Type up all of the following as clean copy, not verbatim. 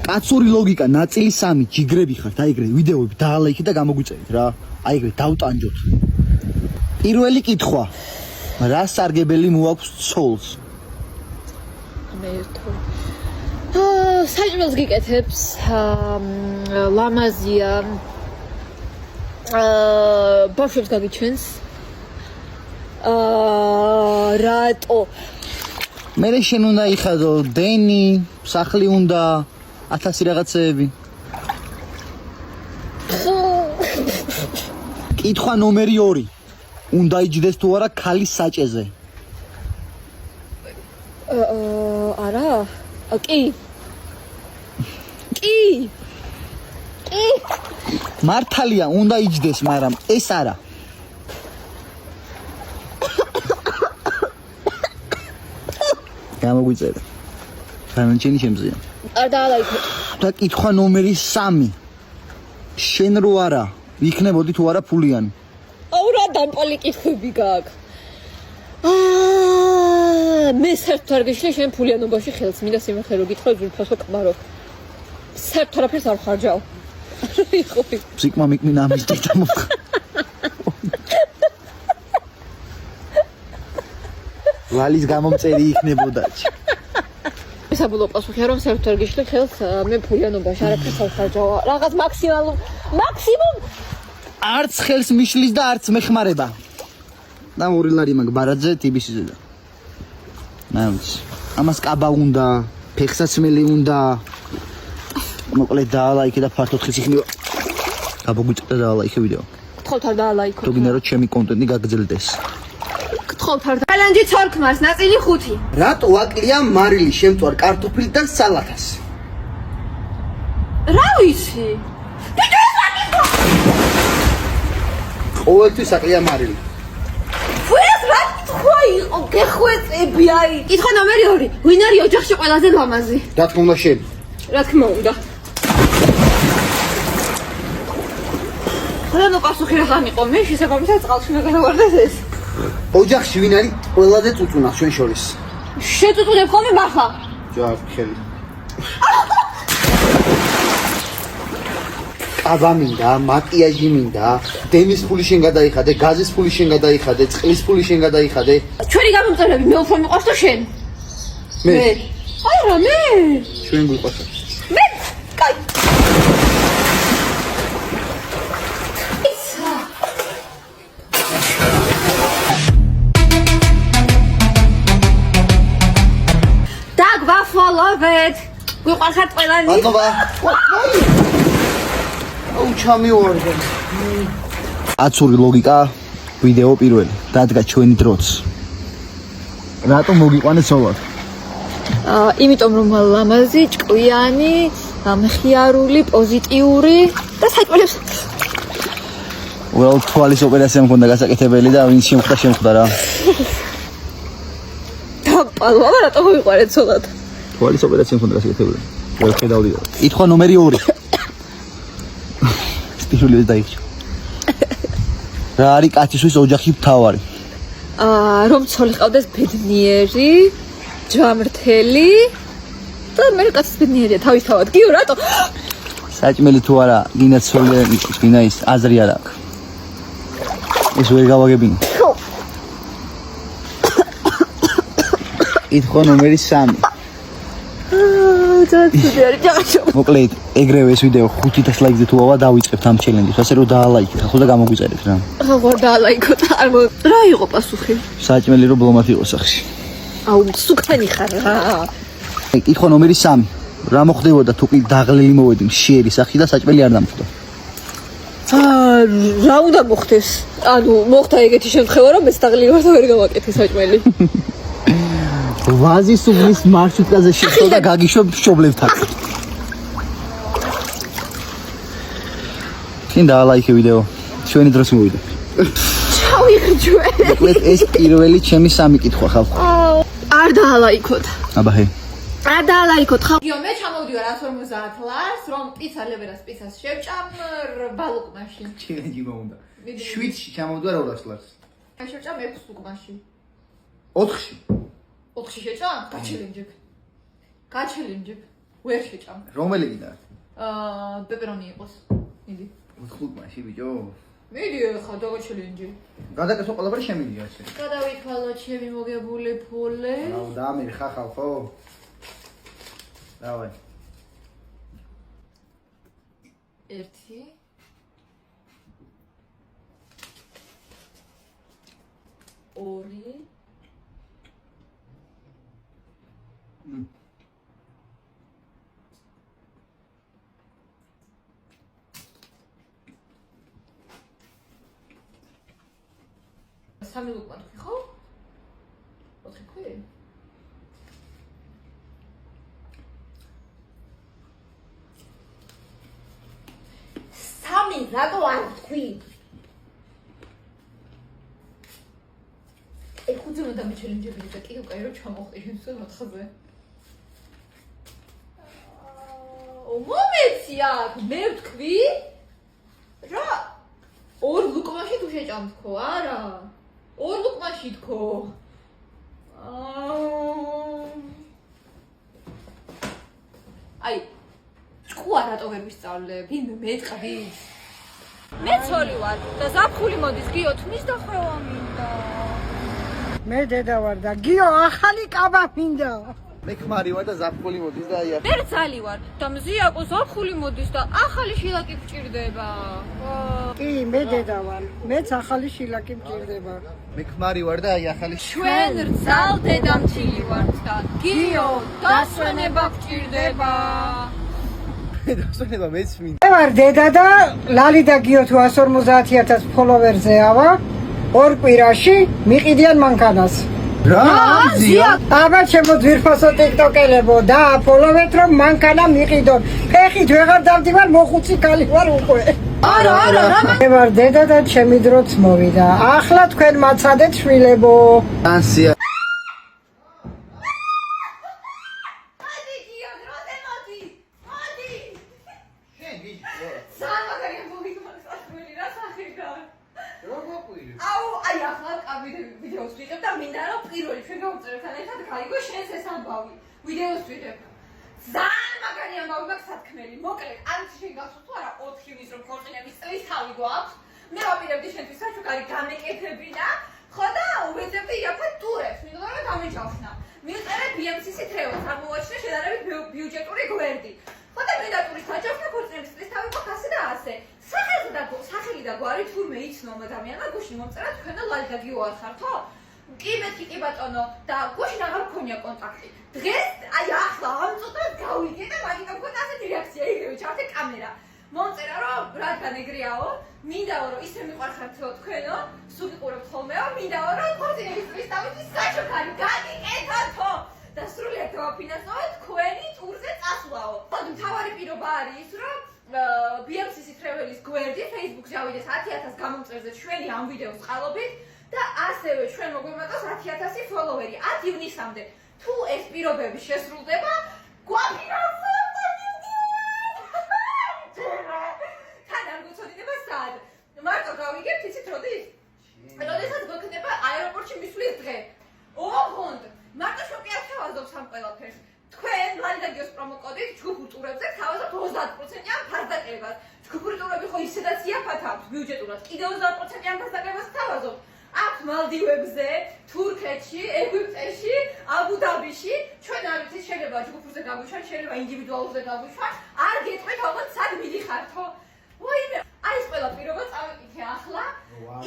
კაცური ლოგიკა ნაწილი 3 ჯიგრები ხართ აი ეგრე ვიდეოები დაალაიქეთ და გამოგვიწერეთ რა აი ეგრე დავტანჯოთ პირველი კითხვა რა სარგებელი მოაქვს ცოლს საჭმელს გიკეთებს ლამაზია ბავშვებს გაგიჩენს რატო მე შენ უნდა იხადო დენი სახლი უნდა 1000 რაღაცეები კითხვა ნომერი 2 უნდა იჯდეს თუ არა ქალის საჭეზე არა კი მართალია უნდა იჯდეს მაგრამ ეს არა გამოგვიწერე განაჩენი შემზია არ დაალაიქო და კითხვა ნომერი 3 შენ რო არა იქნებოდი თუ არა ფულიანი აუ რა დამპალი კითხვები გაქვს მე საერთოდ არ გიშლე შენ ფულიანობაში ხელს მინდა სიმხერო რო გითხრა ზულფასო კმარო საერთოდ არაფერს არ ხარჯავ სიკმა მიკმინა ამის დიახ ვალის გამომწერი იქნებოდა საბოლოო პასუხია რომ საერთოდ არ გიშლე ხელს მე ფულიანობაში არაფერს არ ხარჯავ რაღაც მაქსიმუმ არც ხელს მიშლის და არც მეხმარება და 2 ლარი მაგ ბარაძე ტიბისიზე და ნამს ამას კაბა უნდა ფეხსაცმელი უნდა მოკლედ დაალაიქე და ფართოდ ხის იქნება გაბოგვიწევდა დაალაიქე ვიდეო გთხოვთ არ დაალაიქო თუ გინდა რომ ჩემი კონტენტი გაგრძელდეს გთხოვთ არ ბალანჯი ცორქმას ნაწილი 5 რატო აკლია მარილი შემწვარ კარტოფილთან სალათას რა ვიცი ყოველთვის აკლია მარილი ეს რა კითხვა იყო გეხვეწები აი კითხვა ნომერი 2 ვინ არის ოჯახში ყველაზე ლამაზი რა თქმა უნდა შენ რა თქმა უნდა ხანო პასუხი რაგან იყო მე შესაბამისად წყალში გადავარდეს ეს ოჯახში ვინ არის ყველაზე წუწუნას ჩვენ შორის შეწუწუნებ ხოლმე მახლა ჯერ ხელი აბა მინდა მაკიაჟი მინდა დემის ფული შენ გადაიხადე გაზის ფული შენ გადაიხადე წყლის ფული შენ გადაიხადე ჩვენი გამომწერები მე უფრო მიყვარს თუ შენ მე არა მე ჩვენ გვიყვარს მე კაი დაგვაფოლოვეთ გვიყვარხართ ყველანი მადლობა აუ ჩამივარდა აცური ლოგიკა ვიდეო პირველი დადგა ჩვენი დროც რატომ მოგიყვანეთ ცოლად იმიტომ რომ ლამაზი ჭკვიანი მხიარული პოზიტიური და საჭმელებს ველო თვალის ოპერაცია მქონდა გასაკეთებელი და ვინც შემხვდა რა დაპალვა რატომ მოგიყვანეთ ცოლად თვალის ოპერაცია მქონდა გასაკეთებელი ვერ ხედავდი კითხვა ნომერი 2 სტირულიოს დაიხჭო რა არის კაცისთვის ოჯახი მთავარი რომ ცოლი ყავდეს ბედნიერი ჯვამრთელი და მე კაცის ბედნიერია თავისთავად გიო რატო საჭმელი თუ არა გინდა ცოლი გინდა ის აზრი არ აქვს ეს ვერ გავაგებინე კითხვა ნომერი 3 მოკლედ ეგრევე ეს ვიდეო 500 ლაიქზე თუ ავა დავიწყებთ ამ ჩელენჯს ასე რომ დაალაიქეთ ხო და გამოგვიწერეთ რა აღარ დაალაიქოთ არ რა იყო პასუხი საჭმელი რომ ბლომად იყო სახში აუ სუკანი ხარ რა კითხვა ნომერი 3 რა მოხდებოდა თუ კი დაღლილი მოვედი მშიერი სახი და საჭმელი არ დამხვდა რა უნდა მოხდეს ანუ მოხდა ეგეთი შემთხვევა რომ ეს დაღლილი ვარ და ვერ გავაკეთე საჭმელი ვაზის უბნის მარშრუტაზე შეხვდა და გაგიშვებ მშობლებთან. შენ დაალაიქე ვიდეო. ჩვენი დროს მოვიდა. ჩავიღრჯვე. მოკლედ ეს პირველი ჩემი 3 კითხვა ხალხო. არ დაალაიქოთ. აბა ჰე. არ დაალაიქოთ ხალხო. გიო მე ჩამოვდივარ 150 ლარს რომ პიცა ლევერას პიცას შევჭამ ბალუკმაში. ჩელენჯი მომუნდა. 7-ში ჩამოვდივარ 200 ლარს. მე შევჭამ 6 ლუკმაში. 4-ში. 4-ში შეჭამ? გაჩელენჯებ. ვერ შეჭამ. რომელი გინდა? პეპერონი იყოს. მიდი. ხუთმაში ბიჭო. მიდი ხა დაგაჩელენჯი. გადაკეთო ყველაფერი შემიძლია ასე. გადავითვალოთ ჩემი მოგებული ფული. აუ დამი ხახავ ხო? დავაი. 1 2 სამი უკან ხო? 4 ქვი? სამი რატო არ თქვი? ხუთი უნდა დამიჩელენჯებინა და კიდევ კაი რომ ჩამოხტიჟენ სულ 4-ზე. მომეცი აქ, მე ვთქვი? რა? 2 ლუკმაში თუ შეჭამ თქო, არა? 2 ლუკმაში თქო. აი, ჭკუა რატო ვერ ვისწავლე? ვინმე მეტყვის? მე ცოლი ვარ და ზაფხული მოდის გიო თმის და ხვევა მინდა. მე დედა ვარ და გიო ახალი კაბა მინდა. მე ქმარი ვარ და ზაფხული მოდის და აი მე ძალი ვარ და მზიაკო ზაფხული მოდის და ახალი შილაკი გჭირდება. კი, მე დედა ვარ. მეც ახალი შილაკი მჭირდება. მე ქმარი ვარ და აი ახალი ჩვენ რძალ დედამთილი ვართ და გიო დასვენება გჭირდება. დასვენება მეც მინდა. მე ვარ დედა და ლალი და გიო თუ 150,000 ფოლოვერზე ავა. 2 კვირაში მიყიდიან მანქანას. რა? ზია? აბა ჩემო ძვირფასო ტიკტოკელებო და ფოლოვეთ რომ მანქანა მიყიდონ. ფეხით ვეღარ დავდივარ, მოხუცი კალი ვარ უკვე. არა, მე ვარ დედა და ჩემი დროც მოვიდა. ახლა თქვენ მაცადეთ შვილებო. ანსია. მოდი გიო, დროზე მოდი. მოდი. შენ ბიჭო. სამაგარია მოვიგმარსაშვილი რა სახირდა. რო მოყვირი. აუ, აი ახლა ვიდეოს ვიღებ და მინდა რომ პირველი ჩვენ გავწეროთ ერთად გაიგო შენს ეს ამბავი. ვიდეოს ვიღებ. ძალიან მაგარი ამბავი მაქვს სათქმელი. მოკლედ, ანცი შენ გახსოვს თუ არა 4 ივნის რომ ქორწინების წლის თავი გვაქვს. მე ვაპირებდი შენთვის საჩუქარი გამეკეთები და ხო და უვეძებდი იაფად ტურებს. მინდოდა რომ დამეჯავშნა. მივწერე BMCC თრეოს, აღმოაჩინე შედარებით ბიუჯეტური გვერდი. ხო და მე და ტურის საჯავშნა ქორწინების წლის თავი გვაქვს ასე და ასე. სახელი და გვარი თურმე იცნობ ადამიანმა გუშინ მომწერა თქვენ და ლალი და გიო არ ხართ ხო? კი მეთქი კი ბატონო და გუშინ აღარ მქონია კონტაქტი. დღეს აი ახლა ამ წუთას გავიგე და მაგიტომ მქონდა ასეთი რეაქცია იგივე ჩავთე კამერა. მომწერა რომ რადგან ეგრეაო, მინდაო რომ ისე მიყვარხართო თქვენო, სუგიყურებთ ხოლმეო, მინდაო რომ ქორწინების წლის თავის საჩუქარი გაგიკეთათო და სრულიად დავაფინანსოთ თქვენი ტურზე წასვლაო. მთავარი პირობა არის ის რომ BMCC თრეველის გვერდი Facebook-ზე ავიდეს 10,000 გამომწერზე ჩვენი ამ ვიდეოს წყალობით და ასევე ჩვენ მოგვემატოს 10,000 ფოლოვერი 10 ივნისამდე. თუ ეს პირობები შესრულდება, გვაფინანსებთ. თან არ გუწოდინება სად? მარტო გავიგებთ იცით როდის? როდესაც გვექნება აეროპორტში მისვლის დღე. ოღონდ მარტო შოპი არ თავაზობს ამ ყველაფერს. თქვენ ლანდაგიოს პრომოკოდით ჯგუფურ ტურებზე თავაზობთ 30%-იან ფასდაკლებას. ჯგუფური ტურები ხო ისედაც იაფად აქვს ბიუჯეტურად. კიდევ 30%-იან ფასდაკლებას თავაზობთ. აქვს მალდივებზე, თურქეთში, ეგვიპტეში, აბუ-დაბიში. ჩვენ არ ვიცით შეიძლება ჯგუფურზე გაგვიშვან, შეიძლება ინდივიდუალურზე გაგვიშვან. არ გეტყვით ალბათ სად მიდიხართო. ვაიმე, აი ეს ყველა პირობა წავიკითხე ახლა.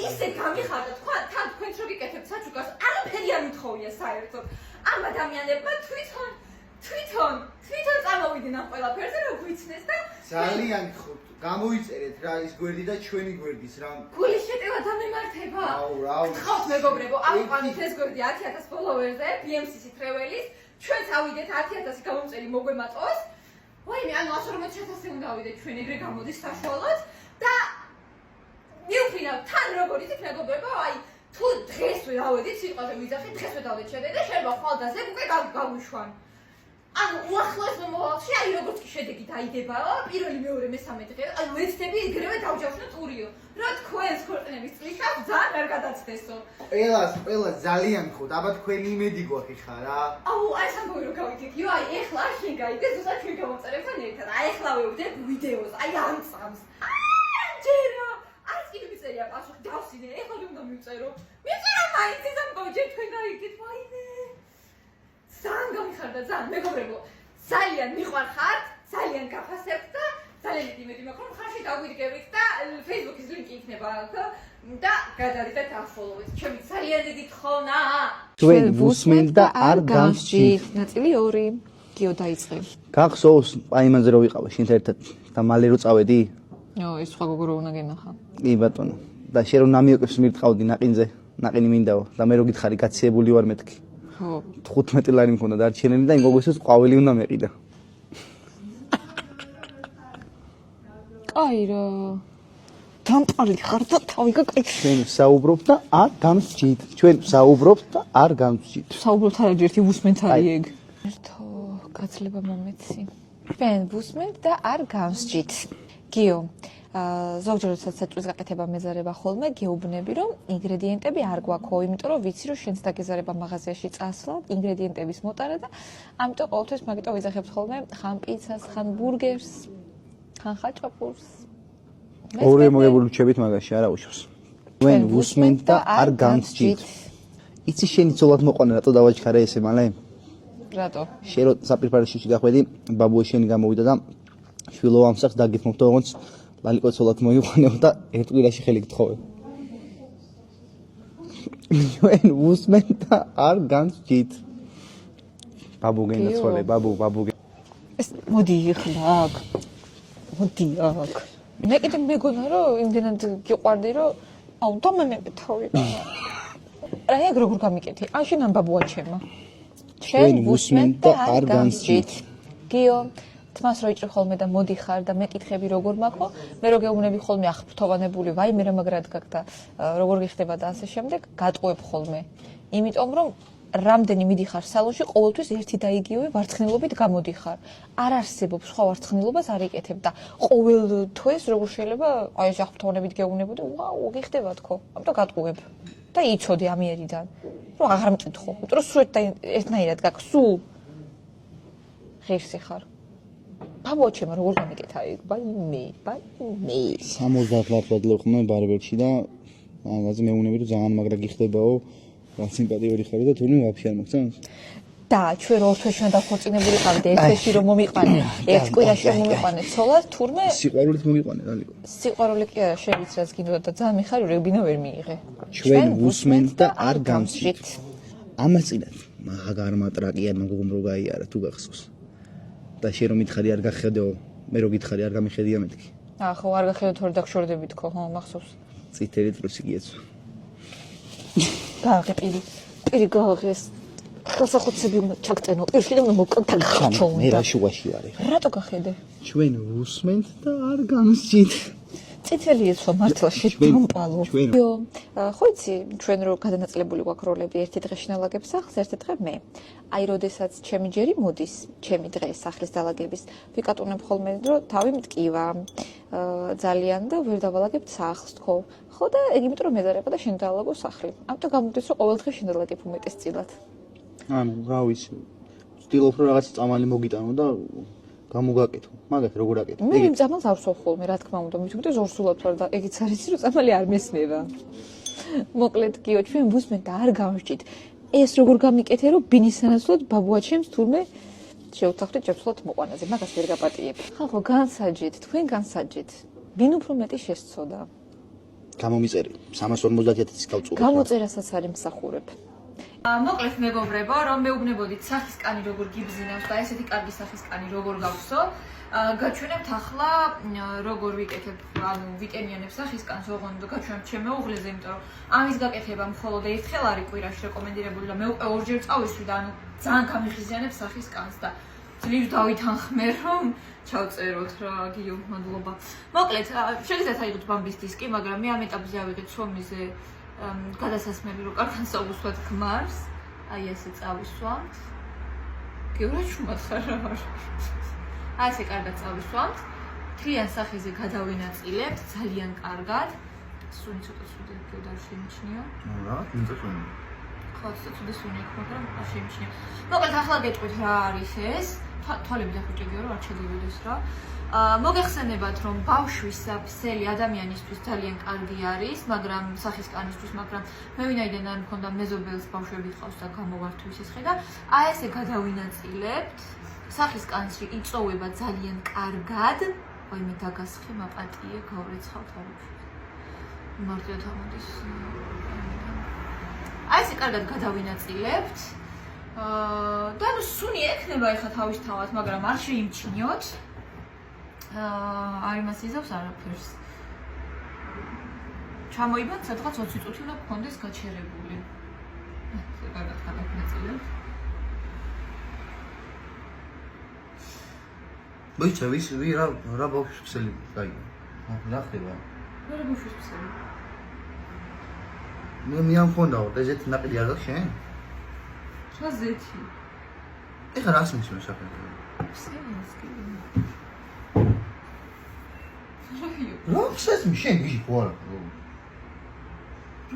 ისე გამიხარდა თან თქვენც რო გიკეთებთ საჩუქარს, არაფერი არ მithოვია საერთოდ. ამ ადამიანებმა თვითონ წამოვიდნენ ამ ყველაფერზე რომ გვიცნეს და ძალიან გხოთ. გამოიწერეთ რა ის გვერდი და ჩვენი გვერდის რა. გული შეტევა დამემართება. აუ. ხავთ მეგობრებო, აყვანით ეს გვერდი 10,000 ფოლოვერზე, BMCC თრეველის. ჩვენც ავიდეთ 10,000 გამომწერი მოგვემატოს. ვაიმე, ანუ 140,000 უნდა ავიდეთ ჩვენ ეგრე გამოდის საშუალოდ და მივფრინავ თან როგორ იცით მეგობრებო, აი თუ დღესვე ავედით სიტყვაზე ვიძახით, დღესვე დავდეთ შედე და შეიძლება ხვალდაზე უკვე გავუშვან. ანუ უახლოეს მომავალში აი როგორც კი შედეგი დაიდებაო, პირველი, მეორე, მესამე დღე, აი ვეცდები ეგრევე დავჯავშნო ტურიო. რა თქვენს ქვეყნების წლისას ძალიან არ გადაცდესო. ყველა ძალიან ხო, აბა თქვენი იმედი გვაქვს ხა რა. აუ, აი სამბოვი რო გავიქეკიო, აი ეხლა შენ გაიგე, ზუსტად ჩვენ გამოწერებთან ერთად. აი ეხლა ვევდებ ვიდეოს, აი ამ წამს. ჯერა, არც კიდე მიწერია პასუხი, დავსინე, ეხლა რომ უნდა მივწერო. მიწერა მაინც ეს ამბავი, ჯერ თქვენ გაიგეთ, ვაიმე. ძალიან გამიხარდა, ძალიან მეგობრებო. ძალიან მიყვარხართ, ძალიან გაფასებთ და ძალიან იმედი მაქვს, რომ ხარში დაგვიდგებით და Facebook-ის ლინკი იქნება აქ და გადავიდეთ აფოლოვეთ. ჩემი ძალიან დიდი თხოვნაა. ჩვენ ვუსმენთ და არ გამსჭირთ. ნაწილი 2. გიო დაიწყე. გახსოვს აი იმაზე რომ ვიყავ შენ ერთად და მალე რო წავედი? ეს სხვა გოგო რო უნდა გენახა. კი ბატონო. და შენ რომ ნამიოკებს მირტყავდი ნაყინზე, ნაყინი მინდაო და მე რო გითხარი გაციებული ვარ მეთქი. ხო. 15 ლარი მქონდა დარჩენილი და იმ გოგოსს ყვავილი უნდა მეყიდა. აი რა. დამპარილი ხარ და თავი გაკეთე. ჩვენ საუბრობთ და არ გამსჭირთ. ჩვენ საუბრობთ და არ გამსჭირთ. საუბრობთ არა ერთი ვუსმენთ არის ეგ. ერთო გაცლება მომეცი. ჩვენ ვუსმენთ და არ გამსჭირთ. გიო, ზოგჯერ როდესაც საჭმლის გაკეთება მეზარება ხოლმე, გეუბნები რომ ინგრედიენტები არ გვაქვს, იმიტომ რომ ვიცი რომ შენს დაგეზარება მაღაზიაში წასვლა, ინგრედიენტების მოტარა და ამიტომ ყოველთვის მაგიტო ვიძახებთ ხოლმე ხან პიცას, ხან ბურგერს, ხან ხაჭაპურს. ორი მოგებული რჩებით მაგაში არა უშავს. ჩვენ ვუსმენთ და არ გამსჭირთ. იცი შენი ცოლად მოყვანა რატო დავაჩქარე ესე მალე? რატო? შენ რო საპირფარეში გახვედი, ბაბუე შენი გამოვიდა და შვილო ამ სახს დაგითმობ და როგორც ლალიკო ცოლად მოიყვანეო და ერთ კვირაში ხელი გთხოვე. ჩვენ ვუსმენთ და არ გამსჭირთ. ბაბუ გენაცვალე, ბაბუ. ეს მოდი ეხლა აქ. მოდი აქ. მე კიდე მეგონა რომ იმდენად გიყვარდი რომ აუ დამემები თავი. რა ეგ როგორ გამიკეთე? ან შენ ამ ბაბუა ჩემა. ჩვენ ვუსმენთ და არ გამსჭირთ. გიო, თმას რო იჭრი ხოლმე და მოდიხარ და მეკითხები როგორ მაქვს, მე რო გეუბნები ხოლმე აღფრთოვანებული, ვაიმე რა მაგრად გაქვს და როგორ გიხდება და ასე შემდეგ, გატყუებ ხოლმე. იმიტომ რომ რამდენი მიდიხარ სალონში, ყოველთვის ერთი და იგივე ვარცხნილობით გამოდიხარ. არ არსებობს სხვა ვარცხნილობას არ იკეთებ და ყოველ თვეს როგორ შეიძლება აი ეს აღფრთოვანებით გეუბნებოდი, ვაუ, გიხდება თქო. ამიტომ გატყუებ და იცოდე ამიერიდან, რომ აღარ მკითხო. იმიტომ რომ სულ ერთნაირად გაქვს, სულ ღირსი ხარ. ბაბუა ჩემო როგორ გამიკეთა ეგ? მე. 70 ლარს ვადლებ ხოლმე ბარბერში და მაგაზე მეუბნები რომ ძალიან მაგრა გიხდებაო. რა სიმპათიური ხარ და თურმე ვაფშე არ მოგწონს? და ჩვენ ორ თვეში უნდა დავხორწინებული ყავდე, ერთ თვეში რომ მომიყვანე, ერთ კვირაში რომ მომიყვანე ცოლად, თურმე სიყვარულით მომიყვანე დალიკო. სიყვარული კი არა, შენ ვიცი რაც გინდოდა და ძალიან მიხარი რომ ეგ ბინა ვერ მიიღე. ჩვენ ვუსმენთ და არ გამსჭირთ. ამას წინათ მაგარ მატრაკია მოგომ რო გაიარა თუ გახსოვს. და შენ რომ მითხარი არ გახედეო, მე რო გითხარი არ გამიხედია მეთქი. ხო, არ გახედო თორე დაგშორდები თქო, ხო, მახსოვს. წითელი ტრუსი გიეცვა. გააღე პირი გააღეს. გასახოცები უნდა ჩაგწენო, პირში და უნდა მოკონტაქტო. მე რა შუაში ვარ ეხლა. რატო გახედე? ჩვენ ვუსმენთ და არ გამსჭირთ. წითელი ეცვა მართლა შედამპალო. იო, ხო იცი, ჩვენ რო გადანაწილებული გვაქვს როლები, ერთი დღე შინალაგებს სახლს, ერთი დღე მე. აი, როდესაც ჩემი ჯერი მოდის, ჩემი დღე სახლის დალაგების, ვიკატუნებ ხოლმე, რომ თავი მტკივა ძალიან და ვერ დავალაგებ სახლს, თქო. ხო და ეგ იმიტომ რომ მეზარება და შენ დაალაგო სახლი. ამიტომ გამოდის რომ ყოველ დღე შინალაგებ უმეტესწილად. ანუ რა ვიცი. ვცდილობ რომ რაღაც წამალი მოგიტანო და გამოგაკეთო. მაგათ როგორ აკეთო? მე იმ წამალს არ ვსვავ ხოლმე, რა თქმა უნდა, მით უმეტეს ზორსულად ვარ და ეგიც არის რომ წამალი არ მესმევა. მოკლედ გიო, ჩვენ ვუსმენთ და არ გამსჭირთ. ეს როგორ გამიკეთე რომ ბინის სანაცვლოდ ბაბუა ჩემს თურმე შევთანხმდით ჯერცულად მოყვანაზე, მაგას ვერ გაპატიებ. ხალხო, განსაჯეთ, თქვენ განსაჯეთ. ვინ უფრო მეტი შესწოდა? გამომიწერი 350.000-ის გავწუხე. გამოწერასაც არ იმსახურებ. მოკლედ მეგობრებო, რომ მეუბნებოდით სახის კანი როგორ გიბზინავს და ესეთი კარგი სახის კანი როგორ გავხსო, გაჩვენებთ ახლა როგორ ვიკეთებ, ანუ ვიკენიანებ სახის კანს, ოღონდ გაჩვენებთ ჩემ მეუღლეზე, იმიტომ რომ ამის გაკეთება მხოლოდ ერთხელ არის კვირაში რეკომენდირებული და მე უკვე ორჯერ წავისვი და ანუ ძალიან გამიხიზიანებ სახის კანს და ძლივს დავითანხმე რომ ჩავწეროთ რა, გიო, მადლობა. მოკლედ, შეგიძლიათ აიღოთ ბამბის დისკი, მაგრამ მე ამ ეტაპზე ავიღეთ სვომიზე გადასასმელი რომ კარგად საუბრობთ ქმარს, აი ესე წავისვამთ. გევრა შუმად ხარ რა ვარ. აი ესე კარგად წავისვამთ. თლიან სახეზე გადავინაწილებთ ძალიან კარგად. სუნი ცოტა სუდი გეუდარ შემიჩნია. რა, ინტერესული. ხო, ცოტა სუნი აქვს, მაგრამ არ შემიჩნია. მოკლედ ახლა გეტყვით რა არის ეს. თვალები დახუჭებიო რომ არ შეგივიდეს რა. მოგეხსენებათ რომ ბავშვის ფსელი ადამიანისთვის ძალიან კარგი არის, მაგრამ სახის კანისთვის, მაგრამ მე ვინაიდან არ მქონდა მეზობელს ბავშვები ყავს და გამოვართვის ეს ხედა, აი ესე გადავინაწილებთ. სახის კანში იწოვება ძალიან კარგად. აი მე დაგასხი მაპატიე გავრეცხავთ არაფერს. მარტივად ამოდის. აი ესე კარგად გადავინაწილებთ. და ნუ სუნი ექნება ეხა თავისთავად, მაგრამ არ შეიმჩნიოთ. არ იმას იზავს არაფერს. ჩამოიბან სადღაც 20 წუთი უნდა გქონდეს გაჩერებული. ესე კარგად გადავინაწილებთ. მოიცა ვის რა ბავშვს ფსელი გაიგო. რა ხდება? რა ბავშვის ფსელი? მე ამ ფონდაო, ესეთი ნაყიდი არ გაქვს შენ? რა ზეთი? ეხლა რას მისმენ საფრთხე? ფსელს კი. რა ფსელს შენ გიჟი ხო არა?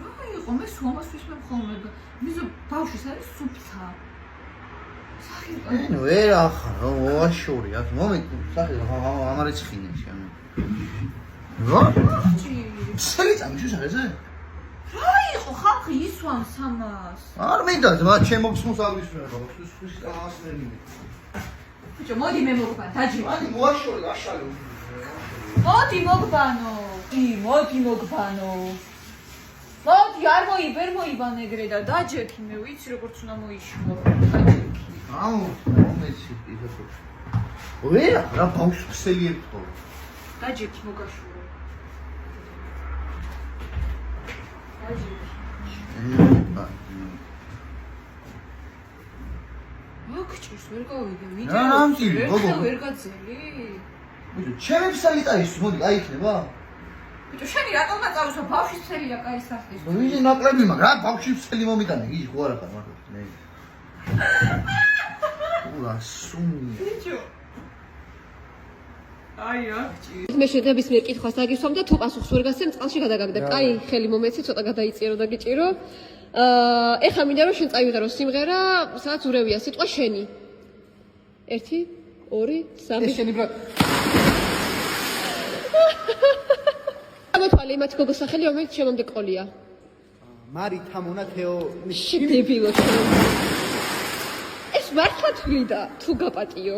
რა იყო მე სომას ვისმე ხოლმე და მიზო ბავშვის არის სუფთა. ნუ ერა ხარ, ოაშური, აქ მომენტ სახე ამარეც ხინე შენ. რა? ფსელი წამიშვის არ ეზე? რა იყო ხალხი ისვამს ამას? არ მინდა, მათ შემოხსნოს არ ვისმენ ბავშვს, ის ამასნები. ბიჭო, მოდი მე მოგბან, დაჯი. მანი მოაშური, გაშალე. მოდი მოგბანო. კი, მოდი მოგბანო. მოდი, ვერ მოიბან ეგრე და დაჯექი, მე ვიცი როგორც უნდა მოიშურო. დაჯექი. აუ, მომეცი ისე. ვერა, რა ბავშვს ფსელი ერთხო. დაჯექი მოგაშურო. დაჯექი. მოგჭირს ვერ გავიგე, ვიდეო. ვერ გაძელი? ბიჭო, ჩემი ფსელი წაის, მოდი, აიქნება? ბიჭო, შენი რატომ აწავისო ბავშვის ფსელია კაი სახლის? ვიჟი ნაკლები მაგ, რა ბავშვის ფსელი მომიტანე, გიჟი ხო არა ხარ მარტო. მე. ულა სუნი. ბიჭო. აი აქჭი. მე შედებისმიერ კითხვას დაგისვამ და თუ პასუხს ვერ გასცემ, წყალში გადაგაგდა. კაი, ხელი მომეცი, ცოტა გადაიწირო და გიჭირო. ეხლა მინდა რომ შენ წავიდარო სიმღერა, სადაც ურევია სიტყვა შენი. 1 2 3 ეს შენი ბრატ. ამოთვალე იმათი გოგოს სახელი, რომელიც შემომდეგ ყოლია. მარი თამონა თეო დებილო. ეს მართლა თვლიდა, თუ გაპატიო.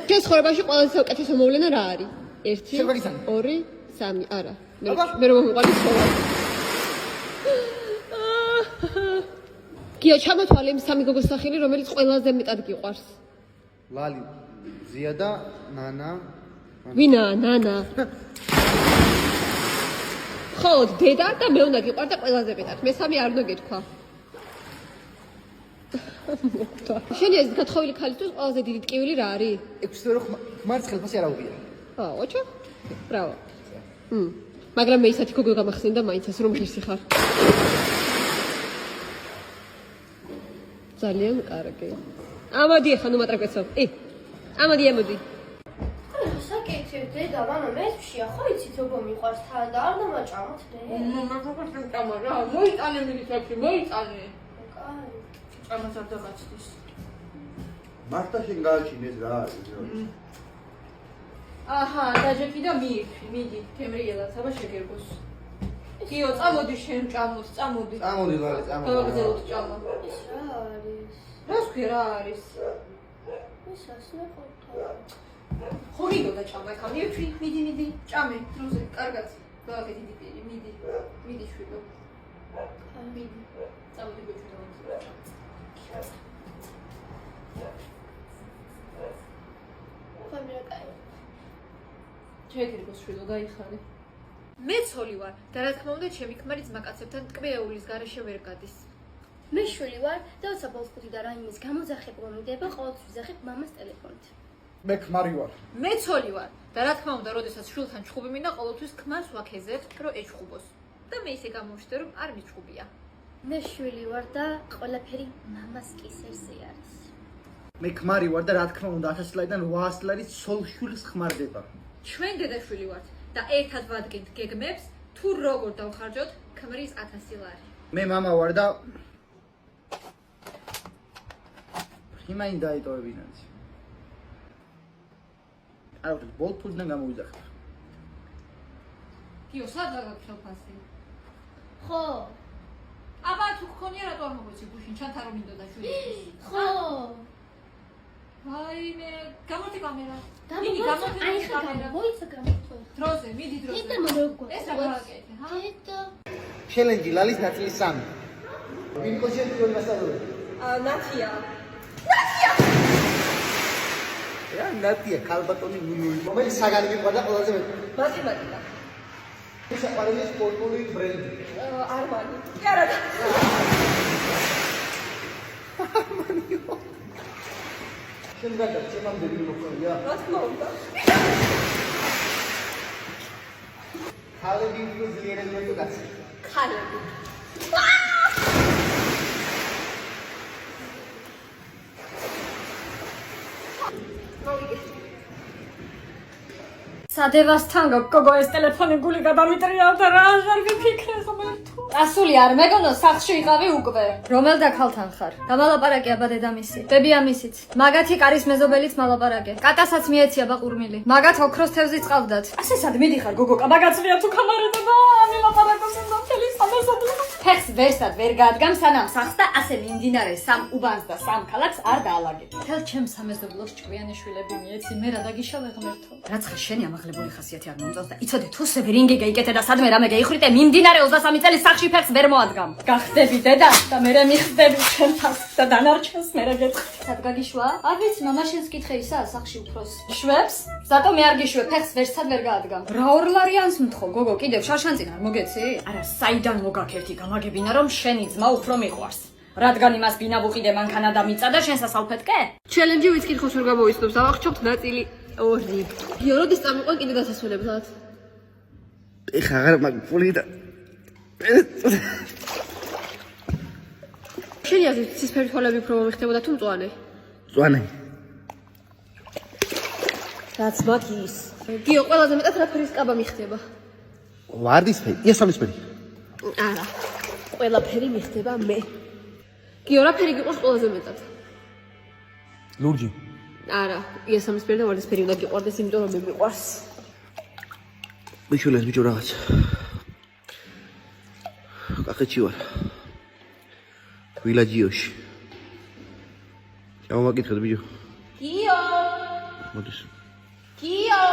შენ ცხოვრებაში ყველაზე საუკეთესო მოვლენა რა არის? 1 2 3 არა. მე რომ მომიყვანე ცხოვრება. გია ჩამოთვალე იმ სამი გოგოს სახელი, რომელიც ყველაზე მეტად გიყვარს. ლალი, ზია და ნანა. ვინა? ნანა. ხო, დედა და მე უნდა გიყვარდა ყველაზე მეტად. მესამე არ უნდა გეთქვა. შენი ეს გათხოვილი ქალისთვის ყველაზე დიდი ტკივილი რა არის? 6 ვერო ხმართ ხელფასი არ აუღია. ოჩო? ბრავო. მაგრამ მე ისეთი გოგო გამახსენდა მაინც ეს რომ ღირსი ხარ. ძალიან კარგი. ამოდი ახლა ნუ მატრაკეცო. ამოდი. საკეთე დედა, მამა მესშია, ხო იცით როგორ მიყვარს თან და არ დამაჭამოთ მე. ჭამა რა, მოიტანე მილიცებში, მოიტანე. კაი. ჭამას არ დაგაჩდის. მარტა შენ გააჩინეს რა არის. აჰა, დაჯექი და მიდი, თემრიელა, საბა შეგერგოს. კიო, წამოდი შენ ჭამოს, წამოდი. წამოდი ლალი, წამოდი. გავაგზავნოთ ჭამა. ეს რა არის? რას ქვია რა არის? ეს ასნა ყოთა. ხო მიდოდა ჭამა, ხა მიდი, ჭამე, დროზე, კარგად. გავაკეთე დიდი პირი, მიდი შვიდო. მიდი. წამოდი გეჩვიდო. ხომრა კაი. შეგერგოს შვიდო, გაიხარე. მე ცოლი ვარ და რა თქმა უნდა ჩემი ქმარი ძმაკაცებთან ტკბეულის გარეშე ვერ გადის. მე შვილი ვარ და საბოლოო და რაიმის გამოძახება მომიდება, ყოველთვის ვიზახებ მამას ტელეფონით. მე ქმარი ვარ. მე ცოლი ვარ და რა თქმა უნდა როდესაც შვილთან ჩხუბი მინდა ყოველთვის ქმარს ვაქეზებ რომ ეჩხუბოს და მე ისე გამოვშდე რომ არ მიჩხუბია. მე შვილი ვარ და ყველაფერი მამას კისერზე არის. მე ქმარი ვარ და რა თქმა უნდა 1000 ლარიდან 800 ლარი სოლშვილს ხმარდება. ჩვენ დედაშვილი ვართ და ერთად ვადგენთ გეგმებს თუ როგორ დავხარჯოთ ქმრის 1000 ლარი. მე მამა ვარ და იმაინ დაიტოვებინაც. არა ვთქვი ბოლფულიდან გამოვიძახე. კიო, სად გაგაქრაფასი? ხო. აბა თუ გქონია რატო არ მოგვეცი გუშინ ჩანთა რომ მინდოდა შვილი. ხო. აი მე გამორთი კამერა. აი ხა გამოიცა გამოთო. დროზე, მიდი დროზე. დედა მოგო. ეს რა გააკეთე, ჰა? დედა. ჩელენჯი ლალის ნაწილი 3. ვინ კოშენტი გონი მასწავლებელი? ნათია. რა ნათია ქალბატონი ნუნუი. რომელიც საგანი მიყვარდა ყველაზე მეტი. მათემატიკა. საყვარელი სპორტული ბრენდი. არმანი. კი არა. შემდგარ ჩემამდე მიმოხარია. რა თქმა უნდა. ხალები უფრო ძლიერები თუ კაცი. ხალები. სადევასთან გოგო ეს ტელეფონი გული გადამიტრია და რა აღარ ვიფიქრე ღმერთო. ასული არ მეგონო სახლში იყავი უკვე. რომელ და ქალთან ხარ? დამალაპარაკე აბა დედამისი. ბებია მისიც. მაგათი კარის მეზობელიც მალაპარაკე. კატასაც მიეცია ბაყურმილი. მაგათ ოქროს თევზი წყავდათ. ასე სად მიდიხარ გოგო კაბაგაცლია თუ კამარება და მილაპარაკოს იმ დაფელი სამესადლო. ფეხს ვერსად ვერ გაადგამ სანამ სახლს და ასე მიმდინარე სამ უბანს და სამ ქალაქს არ დაალაგე. თელ ჩემ სამეზობლოს ჭკვიანი შვილები მიეცი მე რა დაგიშავე ღმერთო. რაცხა შენი ამაღლებული ხასიათი არ მომწონს და იცოდე თუ სევერინგი გაიკეთე და სადმე რამე გაიხრიტე მიმდინარე 23 წელი სახლში ფეხს ვერ მოადგამ. გახდები დედა და მე მიხდები ჩემ თავს და დანარჩენს მე გეტყვი. სად გაგიშვა? არ ვიცი მამა შენს კითხე ისა სახლში უფროს. შვებს? ზატო მე არ გიშვებ ფეხს ვერსად ვერ გაადგამ. რა 2 ლარიანს მთხოვ გოგო კიდევ შარშანწინ არ მოგეცი? არა საიდან მოგაქერთი გამაგებინა რომ შენი ძმა უფრო მიყვარს. რადგან იმას ბინა ვუყიდე მანქანა და მიწა და შენ სასალფეთკე? ჩელენჯი ვიც კითხოს ვერ გამოიცნობს ავახჩობთ ნაწილი 2. გიო როდის წამიყვან კიდე დასასრულებლად? ეხა აღარ მაგ ფული და შენი აზრით ცისფერი თვალები უფრო მომიხდებოდა თუ მწვანე? მწვანე. რაც მაგის. გიო ყველაზე მეტად რა ფერის კაბა მიხდება? ვარდისფერი, იასამნისფერი. არა. ყველაფერი მიხდება მე. გიო რა ფერი გიყვარს ყველაზე მეტად? ლურჯი. არა, იასამნისფერი და ვარდისფერი უნდა გიყვარდეს, იმიტომ რომ მე მიყვარს. მიშულეს ბიჭო რაღაც. კახეთში ვარ. ვილაჯიოში. ჩამოვაკითხეთ ბიჭო. კიო. მოდის. კიო.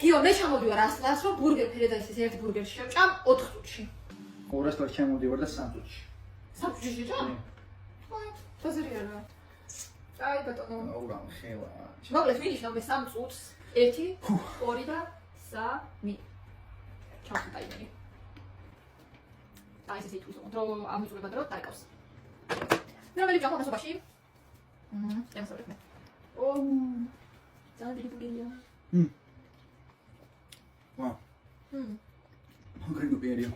გიო მე ჩამოდივარ ასლას რომ ბურგერ ფერედაისის ერთ ბურგერში შევჭამ 4 წუთში. 200 ლარი ჩამოდივარ და 3 წუთში. 3 წუთში ჭამ? ბაზარი არა. აი ბატონო. აურა ხელა. მოგლეს მინიშნავ 3 წუთს 1 2 და 3. ჩავხტა იმენი. აი ესე ითქვისო რომ ამიწურება დრო დაიკავს. რომელი ჯანმრთელობაში? ემსავრეთ მე. ძალიან დიდი ბურგერია. ვა. მოგრინო პერიო.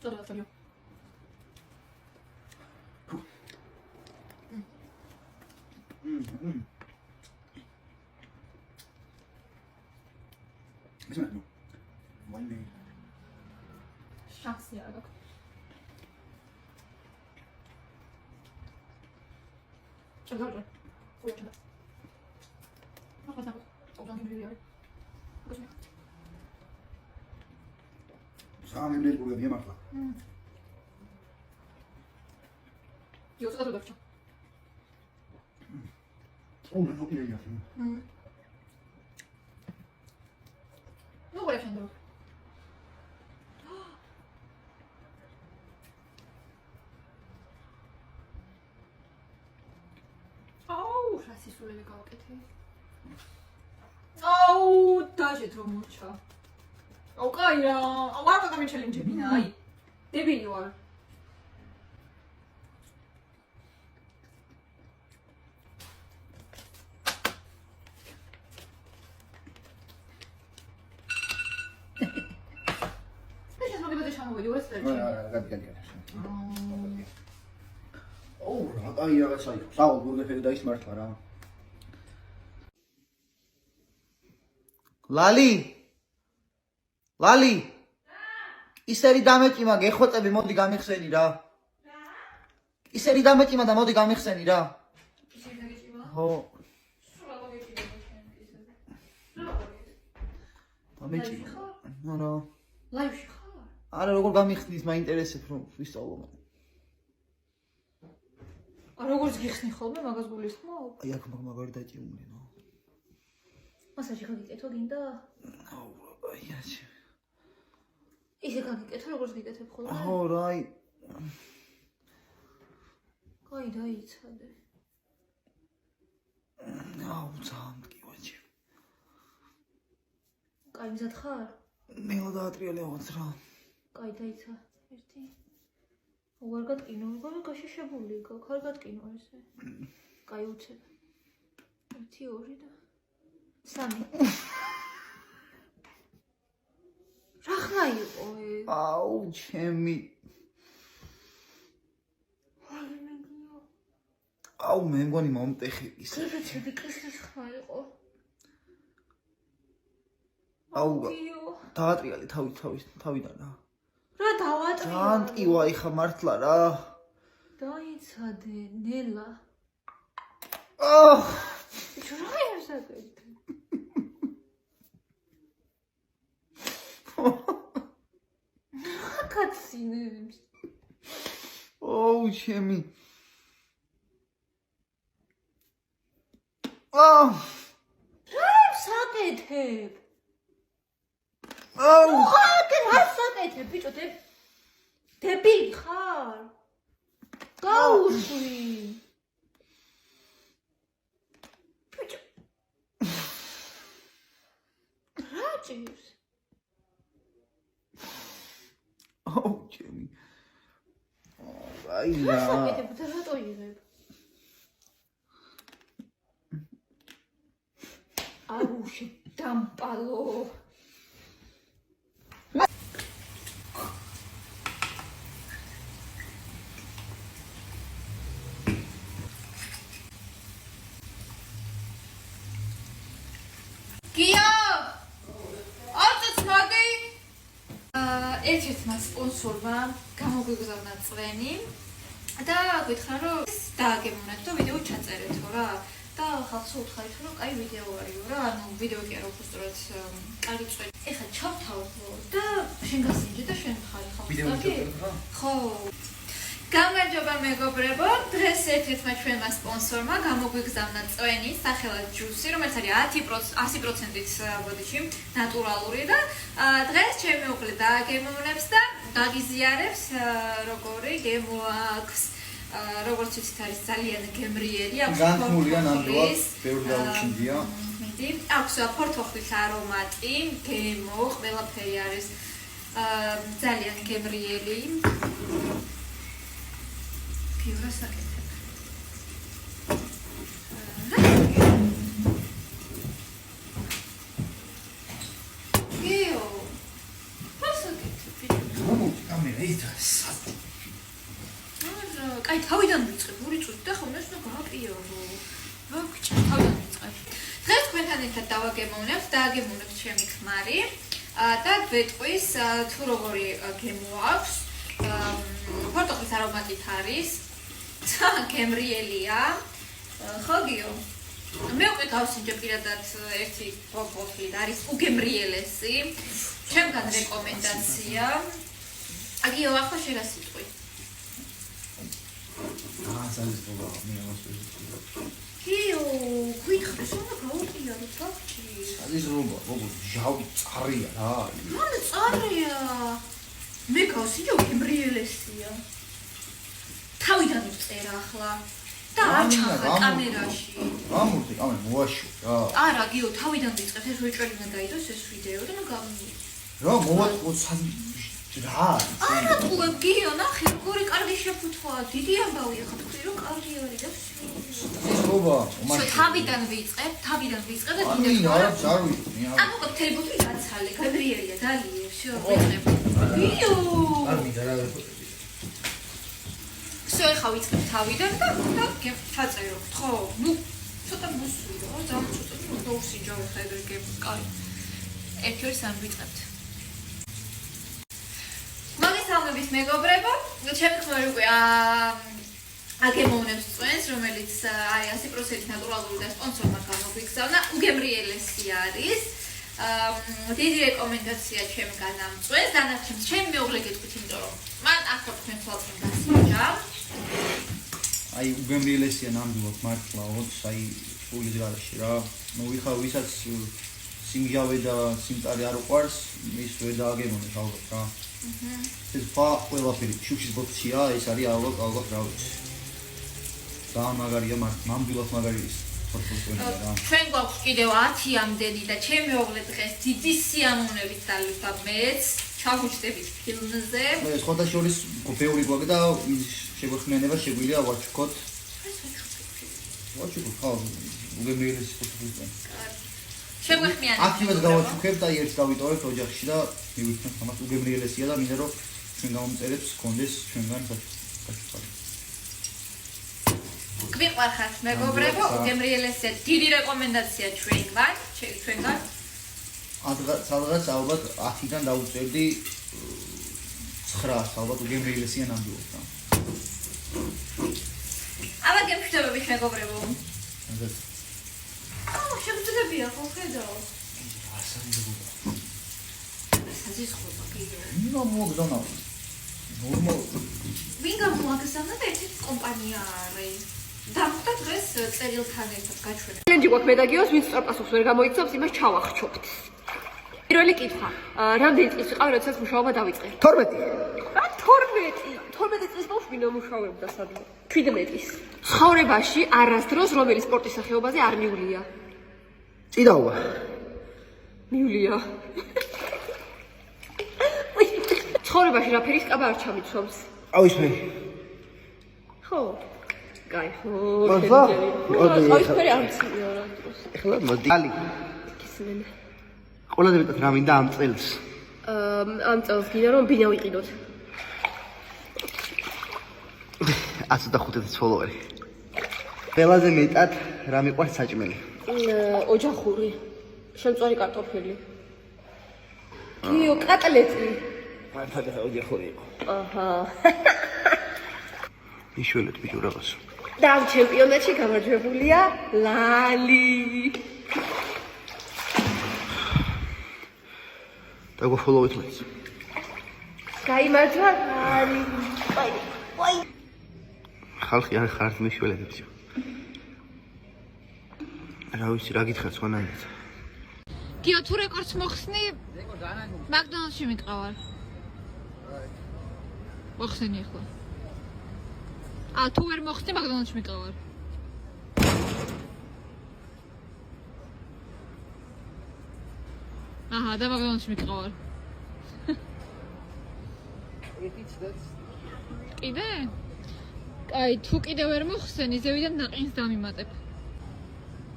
Todo frío. Exacto. Vale. Şahsi ya bak. Çok güzel. Uyuyor. Bak bak. Oradan yürüyor. Bakın. Sağım emniyet burada diye makla. Yoksa da bakacağım. Oğlum çok iyi yapıyorsun. Ne oluyor şimdi? Auu, rasist sulele გავაკეთე. აუ, დაჟეთ რომ მორჩა. აუ, კაი რა. აუ, არ გაგამი ჩელენჯებინა, აი. დებილი ვარ. ჩამოვედი უბრალოდ რა წერჩი. გადი. ოუ რა აი რაღაცა იყო. საულ ბურგერფედი დაისმართლა რა. ლალი ისერი დამეჭიმა გეხოწები მოდი გამიხსენი რა ისერი დამეჭიმა და მოდი გამიხსენი რა ისერი დაგეჭიმა? ხო სულ რა გეჭიმა შენ ისე. დამეჭიმა არა ლაივში ხარ? არა როგორ გამიხსნის მაინტერესებს რომ ვისწავლო როგორც გიხსნი ხოლმე მაგას გულისხმობ? აი აქ მაგარი დაჭიმული ნო მასაჟი გაგიკეთო გინდა? აუ აი ასე ისე გაგიკეთო როგორც გიკეთებ ხოლმე? ხო რა აი კაი დაიცადე. აუ ძალიან მტკივაჭი კაი მზად ხარ? მე დაატრიალე რაღაც რა კაი დაიცა. ერთი. უარ გატკინო, როგორ გაშიშებული გაქვს, არ გატკინო ესე. კაი უცებ. 1 2 და 3. რა ხმა იყო ეს? აუ ჩემი აუ მე მგონი მომტეხი ისე კიბეცები კისრის ხმა იყო. აუ იო. დაატრიალე თავიდან რა რა დავატრიალე? ძალიან ტკივა იხა მართლა რა დაიცადე, ნელა. აჰ რა ისაკეთე? რა კაცინებს? ოუ ჩემი აჰ რა საკეთებ? აუ რა საკეთებ, ბიჭო, დებილი ხარ? გაუშვი. ბიჭო. რა ჭირს? აუ ჩემი აი რა რა საკეთებ და რატო იღებ? აუ შედამპალო. გია! არც მოდი! ერთ-ერთმა სპონსორმა გამოგვიგზავნა წვენი და გითხრა რომ დააგემოვნათ და ვიდეო ჩაწერეთო რა და ხალხს უთხრით რომ კაი ვიდეო არისო რა ანუ ვიდეო კი არა უბრალოდ კარგი წვენი ეხლა ჩავთავ და შენ გასინჯე და შენ ხარი ხალხს ვიდეო ჩაწერეთ რა ხო გამარჯობა მეგობრებო დღეს ერთ-ერთმა ჩვენმა სპონსორმა გამოგვიგზავნა წვენი სახელად ჯუსი რომელიც არის 100%-ით ბოდიში ნატურალური და დღეს ჩემი უკლე დააგემოვნებს და დაგიზიარებს როგორი გემო აქვს როგორც ვიცით არის ძალიან გემრიელი აქვს განთქმულია ნამდვილად ბევრი დაუჩინდია მიდი აქვს ფორთოხლის არომატი გემო ყველაფერი არის ძალიან გემრიელი Piura საკეთებ. გიო. ფასაკეთებ. კამერა ითას. კაი თავიდან ვიწყებ, ორი წუთი და ხომ ეს გააპიორო. რა გჭირ თავიდან ვიწყებ. დღეს თქვენთან ერთად დავაგემოვნებთ, დააგემოვნებთ ჩემი ქმარი და ვეტყვის თუ როგორი გემო აქვს. ფორტოხლის არომატით არის. გემრიელია. ხო გიო. მე უკვე გავსინჯე პირადად ერთი ბოთლი და არის უგემრიელესი. ჩემგან რეკომენდაცია. აგიო ახლა შენ რა სიტყვი? ზალისწოლა მე ამასვე. გიო, გითხრი, სულ გაუყიარო ფაქტი. ზალისწოლა, როგორ ჟავი წარია რა. მან წარია. მე გავსინჯე უგემრიელესია. თავიდან ვწერა ახლა და არ ჩახა კამერაში. გამურდი, კამერა მოაშო რა. არა, გიო, თავიდან ვიწყებ, ეს ვიჭველი უნდა დაიდოს ეს ვიდეო და მე გამოვიდა. რა მოვაწყო რა არა თუ გიო ნახე როგორი კარგი შეფუთვა დიდი ამბავია ხო თქვი რომ კარგი არის და ობა თავიდან ვიწყებ და დიდი არა წარვიდე ანუ მთელი ბოთლი დაცალე გაბრიელია დალიე всё ვიწყებ გიო არ ვიდა რა всё ეხა ვიწყებ თავიდან და გეფაწერო ხო ნუ ცოტა მოსული რა ძალიან ცოტა დაუსიჯავ ხა ეგრე კაი 1-2-3 ვიწყებთ მოგესალმებით მეგობრებო ჩემი ხმარი უკვე აგემოვნებს წვენს რომელიც არის 100% ნატურალური და სპონსორმა გამოგვიგზავნა უგემრიელესი არის დიდი რეკომენდაცია ჩემგან ამ წვენს დანარჩენს ჩემი მეუღლე გეტყვით იმიტომ რომ მან ახლა თქვენ თვალწინ დასიჯა აი უგემრიელესია ნამდვილად მართლა აი სულის გარეშე რა ნუ ვიხარ ვისაც სიმჟავე და სიმტარი არ უყვარს ის ვერ დააგემონებს ალბათ რა ეს ყველაფერი შუქის ბოქსია ეს არის ალბათ რა ვიცი ძალიან მაგარია ნამდვილად მაგარი ის ჩვენ გვაქვს კიდევ 10 ამდენი და ჩემი მეუღლე დღეს დიდი სიამოვნებით დალიფა მეც ჩავუჩდებით ფილმზე მე სხვათა შორის ბევრი გვაქვს და შეგვეხმიანება შეგვიძლია ვაჩუქოთ ხო უგემრიელესი ფოტოები შეგვეხმიანება აქტივად გავაჩუქებთ და ერთ დავიტოვებთ ოჯახში და მივიხსენებთ ამას უგემრიელესია და მინდა რომ ჩვენ გამომწერებს კონდეს ჩვენგან საჩუქარი გვიყვარხართ მეგობრებო უგემრიელესია დიდი რეკომენდაცია ჩვენგან სადღაც ალბათ 10-დან დავუწერდი 9-ს ალბათ უგემრიელესია ნამდვილად რა აბა გემშვიდობებით მეგობრებო შეგვიძლია ხო ხედავ საზისხობა კიდე ნუ მოგდონა ნორმალ ვინ გამოაგზავნა და ერთი კომპანია არის დამხდა დღეს წერილთან ერთად გაჩვენა ჩელენჯი გვაქვს მე და გიოს ვინც სწორ პასუხს ვერ გამოიცავს იმას ჩავახჩობთ პირველი კითხვა რამდენი წლის ვიყავი როდესაც მუშაობა დავიწყე 12 წლის ბავშვი მუშაობდა სადმე 17-ის ცხოვრებაში არასდროს რომელი სპორტის სახეობაზე არ მივლია წიდაობა მივლია ცხოვრებაში რა ფერის კაბა არ ჩამიცვამს ყავისფერი ხო კაი ხო მართლა ყავისფერი არ მცირია რა დროს ეხლა მოდი ალი ისმენ ყველაზე მეტად რა მინდა ამ წელს გინდა რომ ბინა ვიყიდოთ 105 ფოლოვერი ყველაზე მეტად რა მიყვარს საჭმელი ოჯახური შემწვარი კარტოფილი გიო კატლეტი მართლა ოჯახური იყო აჰა იშველეთ ბიჭო რაღაც და ამ ჩემპიონატში გამარჯვებულია ლალი დაგოფოლოვეთ მაინც გაიმარჯვა ლალი ვაი ხალხი არ ხართ მიშველეთებს რა ვიცი რა გითხარ სხვანაირად გიო თუ რეკორდს მოხსნი მაკდონალდსში მიყავარ მოხსენი ახლა თუ ვერ მოხსნი მაკდონალდსში მიყავარ აჰა და მაკდონალდსში მიყავარ კიდე? აი თუ კიდე ვერ მოხსენი ზევიდან ნაყინს დამიმატებ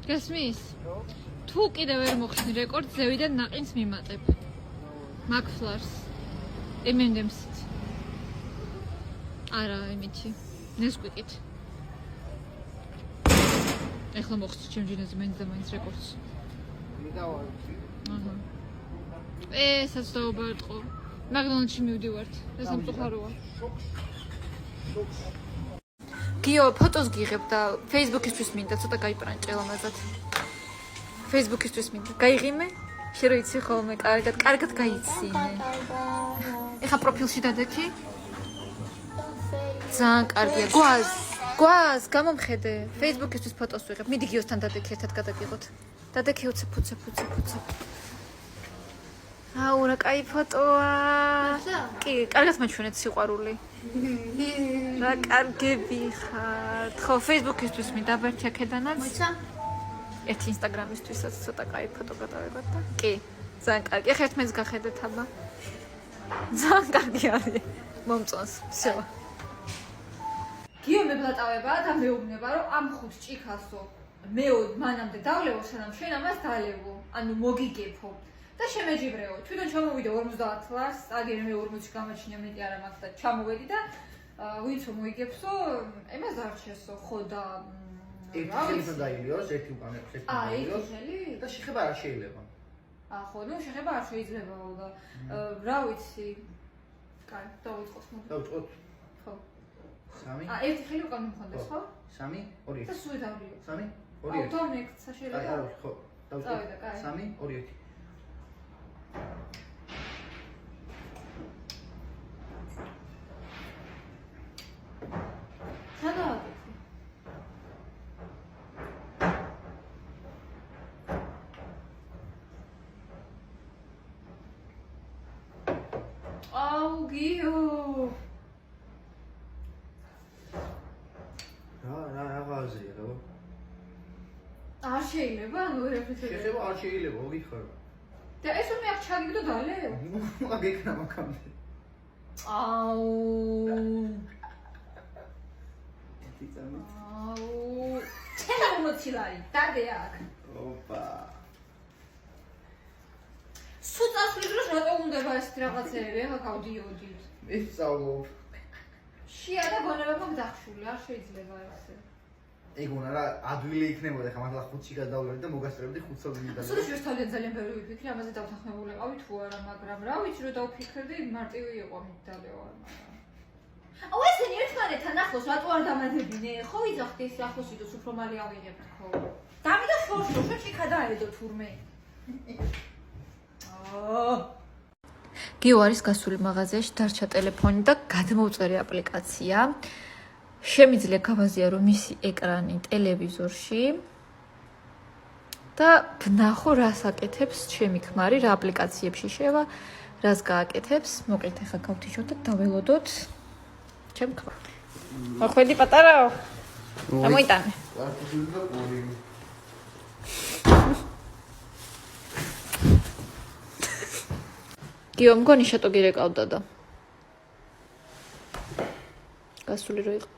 გასმის? თუ კიდე ვერ მოხსნი რეკორდს ზევიდან ნაყინს მიმატებ მაკფლარს M&M's-ით არა იმითი ნესკვიკით ეხლა მოხსნი ჩემ ჯინაზე მაინც და მაინც რეკორდს აჰა საცდაობა იყო მაკდონალდსში მივდივართ ეს სამწუხაროა გიო ფოტოს გიღებ და Facebook-ისთვის მინდა ცოტა გაიპრანჭე ლამაზად Facebook-ისთვის მინდა გაიღიმე შენ რო იცი ხოლმე კარგად გაიცინე ეხა პროფილში დადექი ძალიან კარგია გვას გამომხედე Facebook-ისთვის ფოტოს ვიღებ მიდი გიოსთან დადექი ერთად გადაგიღოთ დადექი უცებ აუ რა კაი ფოტოა კი კარგად მაჩვენეთ სიყვარული რა კარგები ხართ ხო Facebook-ისთვის მინდა ერთი აქედანაც მოიცა ერთი Instagram-ისთვისაც ცოტა კაი ფოტო გადავიღოთ და კი ძალიან კარგი ახლა ერთმანეთს გახედეთ აბა ძალიან კარგი არის მომწონს всё გიო მებლატავება და მეუბნება რომ ამ ხუთ ჭიქასო მეოდ მანამდე დავლევო სანამ შენ ამას დალევო ანუ მოგიგებო და შემეჯიბრეო თვითონ ჩამოვიდე 50 ლარს აგერ მე 40-ში გამოჩინე მეტი არა მაქვს და ჩამოვედი და ვინცო მოიგებსო ემას დარჩესო ხო და ერთი ხელით დაილიოს ერთი უკან ერთი დაილიოს და შეხება არ შეიძლება ხო ნუ შეხება არ შეიძლება და რა ვიცი კაი დავიწყოთ მოდი დავიწყოთ ხო 3 ერთი ხელი უკან მომხონდეს ხო 3 2 და სულ დავლიო 3 2 აუ თორმეტ შეიძლება აი ხო დავიწყოთ 3 2 1 გიო რაღაცია რა არ შეიძლება ანუ ერაფრით შეიძლება არ შეიძლება გიხარ და ეს მე აქ ჩაგიგდო დალე მაგეკნა მაგამდე აუ ტიტანი აუ ჩენო მოცილარი დადე აქ ოპა სულ წასვლის დროს რატო უნდება ეს რაღაცები ახლა გავდიოდით მე სწავლობ შია და გონება მაგ დახშული არ შეიძლება ესე ეგ უნდა რა ადვილი იქნებოდა ხა მართლა 5-ში გადავლები და მოგასწრებდი 5 საათი მიდადა სულ ძალიან ბევრი ვიფიქრე ამაზე დავთანხმებულიყავი თუ არა მაგრამ რა ვიცი რომ დავფიქრდი მარტივი იყო მიდალეო არ მაგრამ აუ ესენი ერთმანეთთან ახლოს რატო არ დამადებინე ხო ვიძახდი ეს ახლოს იდოს უფრო მალე ავიღებთ ხო დამიდა შორშო შოჩიკა დაედო თურმე გიო არის გასული მაღაზიაში დარჩა ტელეფონი და გადმოვწერე აპლიკაცია შემიძლია გავაზიარო მისი ეკრანი ტელევიზორში და ვნახო რას აკეთებს ჩემი ქმარი რა აპლიკაციებში შევა რას გააკეთებს მოკლედ ახლა გავთიშოთ და დაველოდოთ ჩემ ქმარი მოხვედი პატარაო ამოიტანე გიო მგონი შატო გირეკავდა და გასული რო იყო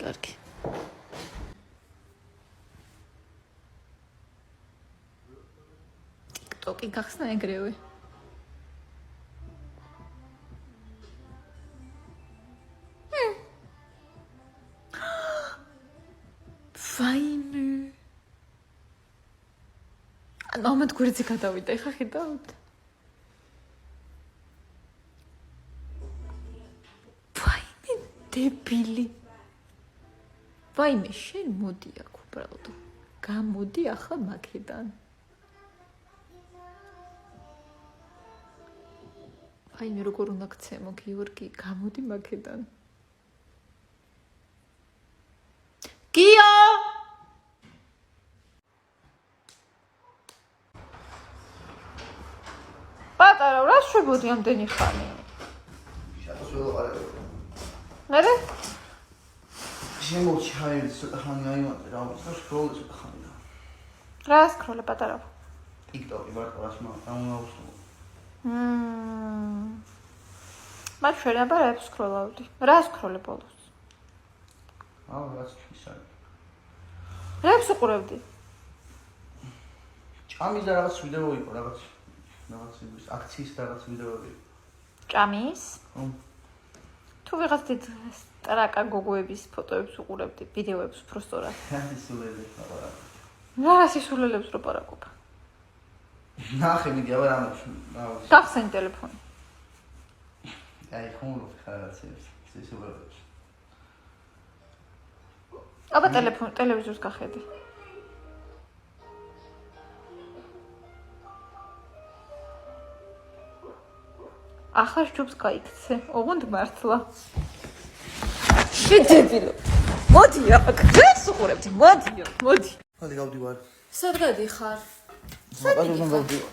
კარგი ტიკტოკი გახსნა ეგრევე ვაიმე ამათ გვერდზე გადავიდა ხა ხედავთ ვაიმე დებილი ვაიმე შენ მოდი აქ უბრალოდ გამოდი ახლა მაგედან ვაიმე როგორ უნდა გცემო გიორგი გამოდი მაგედან გიო პატარა რა შვებოდი ამდენი ხანი შატოს ველოყარებ მერე შემოჩი ჰაერი ცოტა ხანი აიმატე რა ვიცი სკროლი ცოტა ხანი რა სკროლე პატარა TikTok-ი ვარ ყავასმა ამაუსო მათ შეიძლება რა სკროლავდი რა სკროლე ბოლოს აუ რაც ისაა რა უყურებდი ჭამის და რაღაც ვიდეო იყო რაღაც აქციის რაღაც ვიდეოები ჭამის თუ ვიღაც დიდ ტრაკა გოგოების ფოტოებს უყურებდი ვიდეოებს უბრალოდ რა სისულელებს რო პარაკობ ნახე მიდი აბა რამე გახსენ ტელეფონი აი ხუმრობ რაღაცებს სისულელებს აბა ტელევიზორს გახედი ახლა ჯობს გაიქცე ოღონდ მართლა შედებილო მოდი აქ ეს უყურებდი მოდი ხალხი გავდივარ სად გადიხარ მაგალითად გავდივარ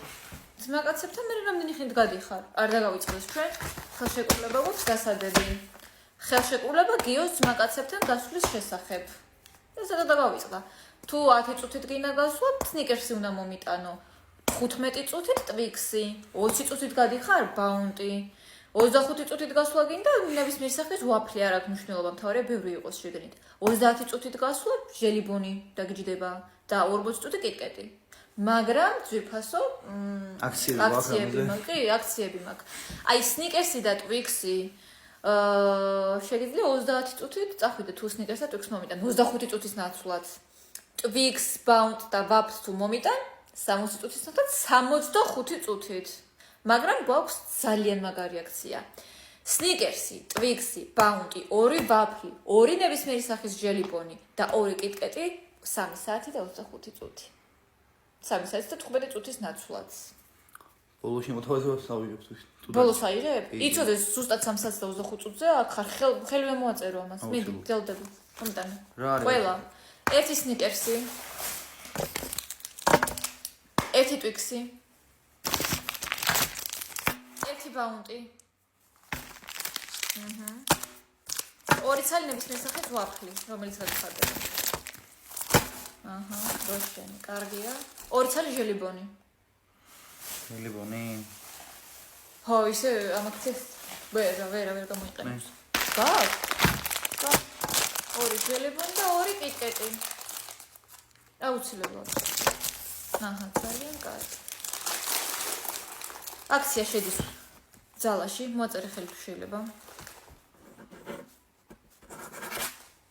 ძმაკაცებთან მე რამდენი ხნით გადიხარ არ დაგავიწყდეს ჩვენ ხელშეკრულება გვაქვს გასადები ხელშეკრულება გიოს ძმაკაცებთან გასვლის შესახებ და სადაც დაგავიწყდა თუ 10 წუთით გინდა გასვლა სნიკერსი უნდა მომიტანო 15 წუთით Twix-ი, 20 წუთით გადიხარ Bounty, 25 წუთით გასვლა გინდა ნებისმიერ სახის ვაფლი არ აქვს მნიშვნელობა, მთავარია ბევრი იყოს შეგნით. 30 წუთით გასვლა ჟელიბონი დაგიჯდება და 40 წუთი კიტკეტი. მაგრამ ძვირფასო აქციები მაქვს. აი სნიკერსი და Twix-ი შეგიძლია 30 წუთით წახვიდე თუ სნიკერსს და Twix მომიტან 25 წუთის ნაცვლად. Twix, Bounty და Waps თუ მომიტან 60 წუთის ნაცვლად 65 წუთით. მაგრამ გვაქვს ძალიან მაგარი აქცია. Snickers-ი, Twix-ი, Bounty, 2 ვაფლი, 2 ნებისმიერი სახის ჟელიბონი და 2 კიტკეტი 3 საათი და 25 წუთი. 3 საათი და 15 წუთის ნაცვლად. ბოლოში მოთავაზებას ავიღებ თუ. ბოლოს აიღებ? იცოდე ზუსტად 3 საათი და 25 წუთზე აქ ხარ ხელი მე მოაწერო ამას. მიდი, გელდები. მომიტანე. ყველა. ერთი Snickers-ი. ერთი Twix-ი. ერთი Bounty. ორი ცალი ნებისმიერ სახის ვაფლი, რომელიც გადიხარდება. დროშენი, კარგია. ორი ცალი ჟელიბონი. ჟელიბონი. ხო, ისე ამ აქციას ვერ გამოიყენებს. გაქვს? ორი ჟელიბონი და 2 კიტკეტი. აუცილებლად. ძალიან კარგი. აქცია შედის ძალაში, მოაწერე ხელი თუ შეიძლება.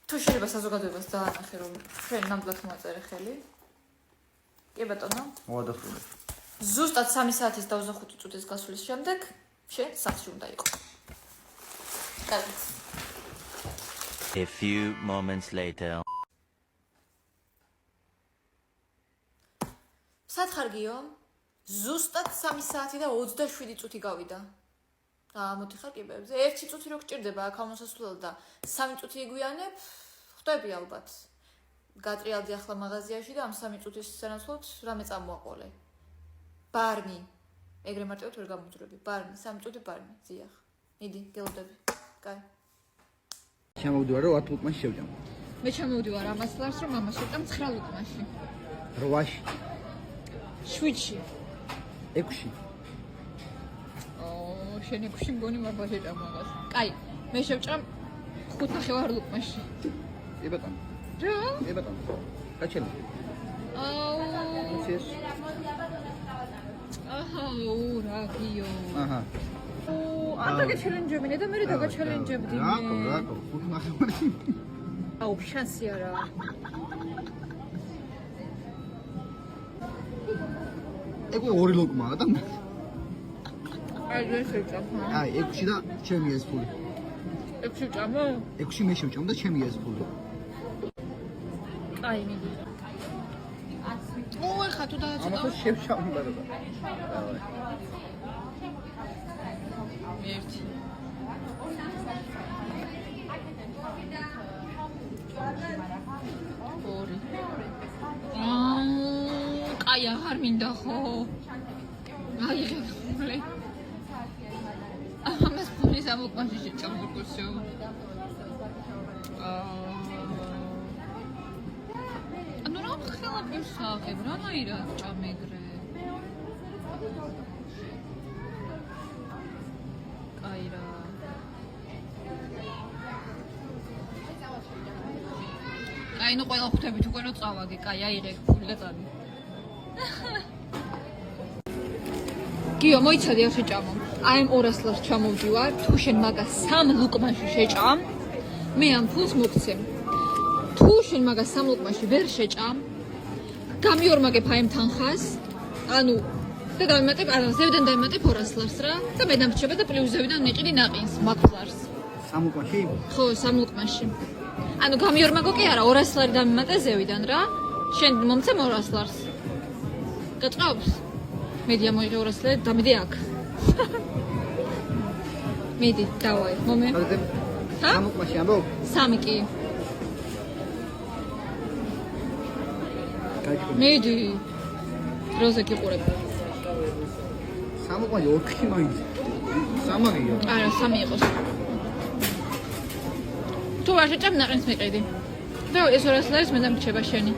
თუ შეიძლება საზოგადოებას დაანახე რომ ჩვენ ნამდვილად მოაწერე ხელი. კი ბატონო. მოვადასტურებ. ზუსტად 3 საათის და 25 წუთის გასვლის შემდეგ შენ სახლში უნდა იყო. კარგი. A few moments later. სათხარგიო? ზუსტად 3 საათი და 27 წუთი გავიდა. მოდიხარ კიბეებზე. 1 წუთი რო გჭირდება აქ ამოსასვლელად და 3 წუთი იგვიანებ, ხვდები ალბათ. გატრიალდი ახლა მაღაზიაში და ამ 3 წუთის სანაცვლოდ რამე წამოაყოლე. ბარნი. ეგრე მარტივად ვერ გამოძვრები. ბარნი, 3 წუთი ბარნი. ზიახ. მიდი, გელოდები. კაი. შემოვდივარ რომ 10 ლუკმაში შევჭამ. მე ჩამოვდივარ ამას ლარს რომ მამას შევჭამ 9 ლუკმაში. 8-ში. 7-ში. 6-ში. შენ 6-ში მგონი მაბა შეჭამ მაგას. კაი, მე შევჭამ 5.5 ლუკმაში. კი ბატონო. რა? კი ბატონო. გაჩელი. ეს. რა გიო. ანტაგე ჩელენჯებინე და მე დაგაჩელენჯებდი. რაკო, 5.5. აუ, შანსი არა. ეგ 2 ლუკმაა და აი ეს შევჭამ. აი 6-ში და ჩემი ეს ფული. 6-ში ვჭამო? 6-ში მე შევჭამ და ჩემი ეს ფული. აი მიდი. ხა თუ დააწყო. ამას შევჭამ და რა. ერთი. ორი. კაი აღარ მინდა ხო? აი ხე. ამას ფულის ამ უკმაში შეჭამურკოსო. ანუ რა ხელა მისახებ, რანაირად ჭამეგრე. კაი რა. კაი ნუ ყველა ხვდებით უკვე რომ წავაგე, კაი აიღე ფული და წავი. გიო მოიცადე არ შეჭამო. აი ამ 200 ლარს ჩამოვდივარ, თუ შენ მაგას 3 ლუკმაში შეჭამ, მე ამ ფულს მოგცემ. თუ შენ მაგას 3 ლუკმაში ვერ შეჭამ, გამიორმაგებ აი ამ თანხას, ანუ და დავიმატებ, არა, ზევიდან დავიმატებ 200 ლარს რა და მე დამრჩება და პლუს ზევიდან მიყიდი ნაყინს, მაგ ლარს. 3 ლუკმაში? ხო, 3 ლუკმაში. ანუ გამიორმაგო კი არა, 200 ლარი დავიმატე ზევიდან რა. შენ მომცემ 200 ლარს. გეტყავს? მედია მოიღე 200 ლარი, დამიდე აქ. მიდი, დავაი, მომე. ჰა? 3 ლუკმაში ამბობ? 3 კი. გაიჩვენე. მიდი. როზე გიყურებ. 3 ლუკმაში 4 მაინც. 3-ია. არა, 3 იყოს. თუ არ შეჭამ ნაყინს მიყიდი. და ეს 200 ლარის მე დამრჩება შენი.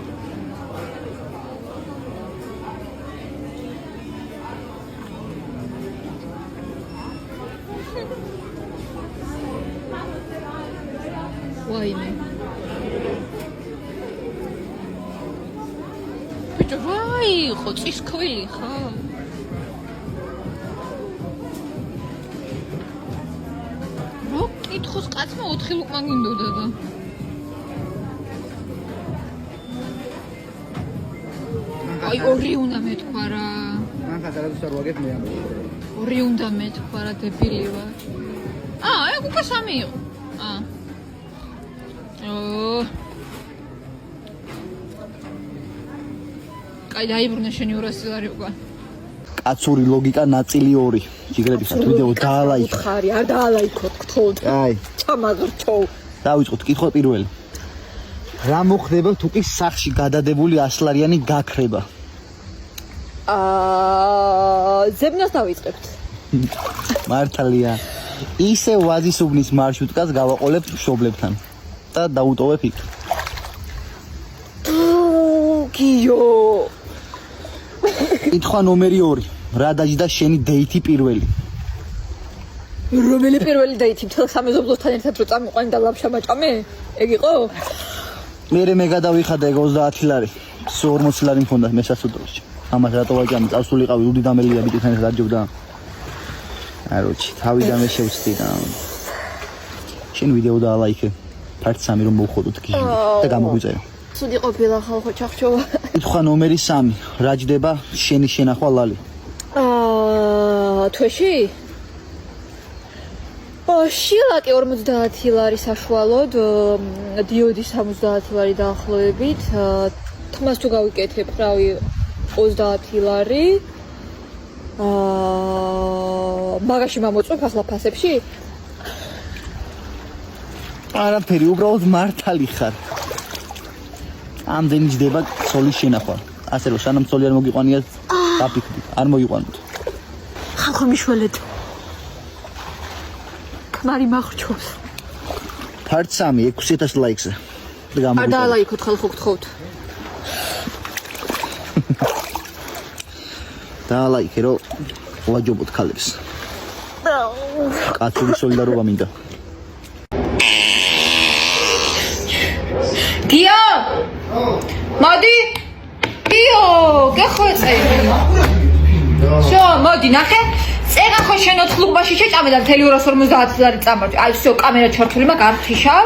ვაიმე. ბიჭო, ვაი, ხო წისქვილი ხარ? რო კითხოს კაცმა 4 ლუკმა გინდოდა და. აი, 2 უნდა მეთქვა რა. მან ხატარადოს არ ვაგებ მე ამ. 2 უნდა მეთქვა რა, დებილი ვარ. ეგ უკვე 3 იყო. კაი, დაიბრუნე შენი 200 ლარი უკვე. კაცური ლოგიკა ნაწილი 2. ჯიგრებისა ვიდეო დაალაიქ. ხარი, არ დაალაიქოთ, გთხოვთ. აი, ჩამაგრჩო. დავიწყოთ კითხვა პირველი. რა მოხდება თუ კი სახში გადადებული 100 ლარიანი გაქრება? ზებნას დავიწყებთ. მართალია. ისე ვაზისუბნის მარშრუტკას გავაყოლებთ მშობლებთან და დაუტოვებ იქ. გიო. კითხვა ნომერი 2. რა დაჯდა შენი დეითი პირველი? რომელი პირველი დაითი მთელ სამეზობლოსთან ერთად რო წამიყვანი და ლაფშა მაჭამე? ეგ იყო? მე გადავიხადე ეგ 30 ლარი. 40 ლარი მქონდა მესასუდროში. ამას რატო ვაჭამე? წავსულიყავი უდი დამელია ბიჭთან ერთად დაჯობდა. აროჩი, თავიდანვე შევწდი და შენ ვიდეო დაალაიქე. ფართ 3 რომ მოვხოდოთ გიჟი და გამოგვიწერე. სუდი ყოფილა ხალხო ჩახშოვა. კითხვა ნომერი 3. რა ჯდება შენი შენახვა ლალი? თვეში? შილაკი 50 ლარი საშუალოდ, დიოდი 70 ლარი დაახლოებით, თმას თუ გავიკეთებ, რავი 30 ლარი. მაგაში მომწვევ ახლა ფასებში? არაფერი, უბრალოდ მართალი ხარ. ამდენი ჯდება ცოლის შენახვა. ასე რომ სანამ ცოლი არ მოგიყვანია, დაფიქრდით, არ მოიყვანოთ. ხალხო მიშველეთ. ქმარი მახრჩობს. ფართ 3 6000 ლაიქზე. და არ გამოგვიწერე. დაალაიქოთ ხალხო გთხოვთ. დაალაიქე რომ ვაჯობოთ ქალებს. კაცური სოლიდარობა მინდა. გიო! მოდი! გიო, გეხვეწები. შო, მოდი, ნახე. წეგა ხო შენ 4 ლუკმაში შეჭამე და მთელი 250 ლარი წამართი. აი, всё, კამერა ჩართული მაქვს, არ ხიშავ.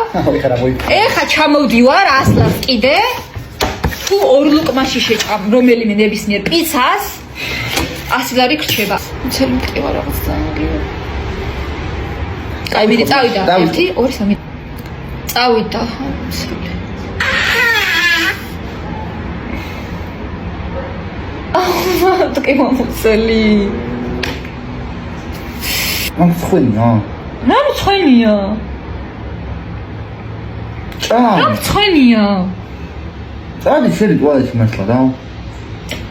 ეხა ჩამოვდივარ 100 ლარს კიდე. თუ 2 ლუკმაში შეჭამ რომელიმე ნებისმიერ პიცას 100 ლარი გრჩება. ცელი მტკივა რაღაც ძალიან. კაი, მიდი წავიდა. 1 2 3 წავიდა. ტკი მომწელი. ამცხენია. რა მცხენია? რა მცხენია? წადი შენი ტუალეტში მართლა და.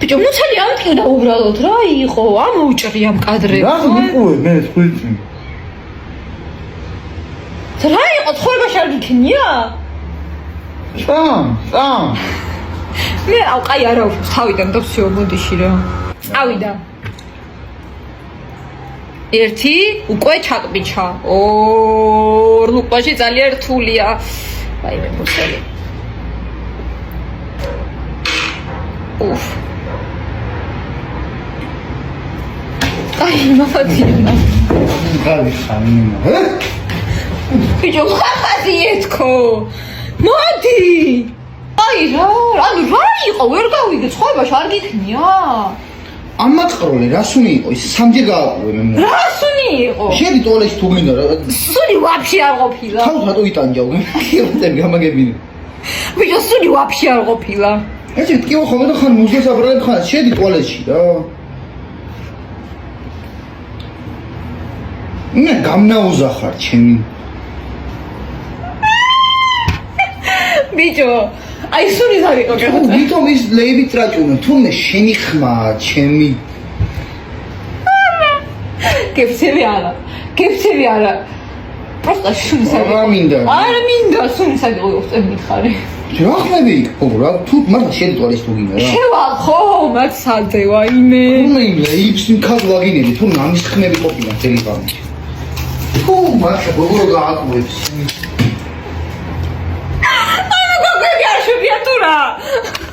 ბიჭო, მუცელი ამტკივდა უბრალოდ რა იყო? ამოუჭრი ამ კადრებს. რა მიყუე მე ხუჭი. რა იყო ცხოვრებაში არ გიქნია? წამ. მე კაი არა უშავს თავიდან და всё მოდიში რა. წავიდა. 1 უკვე ჩაკბიჩა. 2 ლუკაში ძალიან რთულია. აი მე მუცელი. უფ. აი მამაძინა. გავიხანინა. ბიჭო, ხაფაზი ეთქო. მოდი. აი რა იყო? ვერ გავიგე, ცხოვრებაში არ გიქნია. ამაწყროლე რასუნი იყო? ის სამჯერ გააყურე მე. რა სუნი იყო? შედი ტუალეტში თუ გინდა რა. სუნი ვაფშე არ ყოფილა. თავ რატო იტანჯავ? გიოწები გამაგებინე. ბიჭო, სუნი ვაფშე არ ყოფილა. ეჭი ტკივა ხომ და ხან მუსლას აბრალებ ხან შედი ტუალეტში რა. მე გამნაუზახარ ჩემი. ბიჭო, აი სუნი დავიყო თუ ვითომ ის ლეიბი ტრაჭუნე, თუმე შენი ხმა ჩემი. გეფცები არა. პროსტა სუნი რა მინდა? არ მინდა სუნი სადიღო მითხარი. რა ხმები იქ? რა თუ მაგრამ შედი ტუალეტში თუ გინდა რა. შევალ ხო, მათ სადე ვაიმე. თუმე იმ ლეიბს იმქად ვაგინები, თუ ამის ხმები ყოფილა ძელი გამი. თუ მაგრამ როგორ გააკვირს? რა